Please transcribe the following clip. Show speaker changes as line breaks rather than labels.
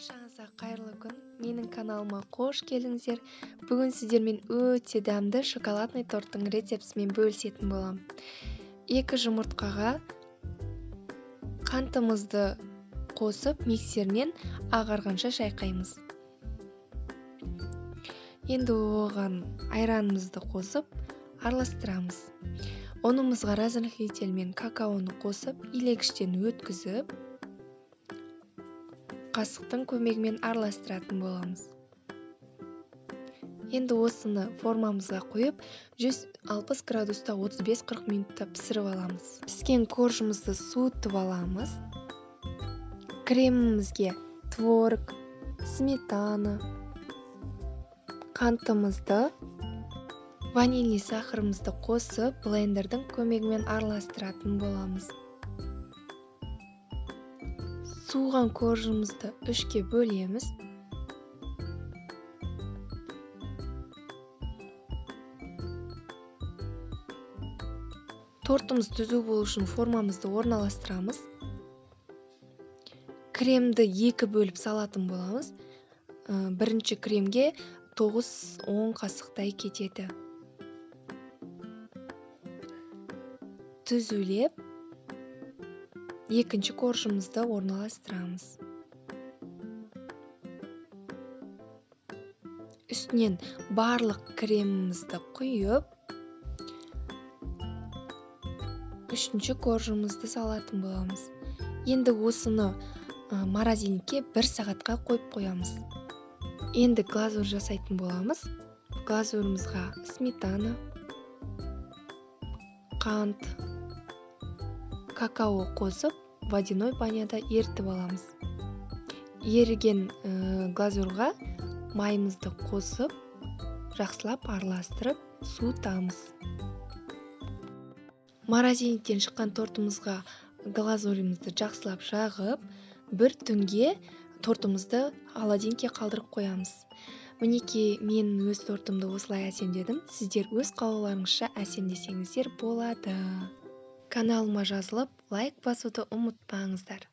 Баршаңызға қайырлы күн. Менің каналыма қош келдіңіздер. Бүгін сіздермен өте дәмді шоколадный торттың рецептісімен бөлісетін боламын. 2 жұмыртқаға қантымызды қосып, миксерінен ағарғанша шайқаймыз. Енді оған айранымызды қосып, араластырамыз. Ұнымызға разрыхлитель мен какаоны қосып, илегіштен өткізіп, қасықтың көмегімен араластыратын боламыз. Енді осыны формамызға қойып, 160 градуста 35-40 минутта пісіріп аламыз. Піскен коржымызды суытып аламыз. Кремімізге творог, сметана, қантымызды, ванильный сахарымызды қосып, блендердің көмегімен араластыратын боламыз. Суыған коржымызды 3-ке бөлеміз. Тортымыз түзу болу үшін формамызды орналастырамыз. Кремді 2 бөліп салатын боламыз. Бірінші кремге 9-10 қасықтай кетеді. Түзулеп, екінші коржымызды орналастырамыз. Үстінен барлық кремімізді құйып, үшінші коржымызды салатын боламыз. Енді осыны морозильникке 1 сағатқа қойып қоямыз. Енді глазур жасайтын боламыз. Глазурымызға сметана, қант, какао қосып, водяной баняда ерітіп аламыз. Еріген глазурға майымызды қосып, жақсылап араластырып, суытамыз. Морозильниктен шыққан тортымызға глазурымызды жақсылап жағып, бір түнге тортымызды холодильникке қалдырып қоямыз. Мінекей, мен өз тортымды осылай әсемдедім. Сіздер өз қалауларыңызша әсемдесеңіздер болады. Каналыма жазылып, лайк басуды ұмытпаңыздар.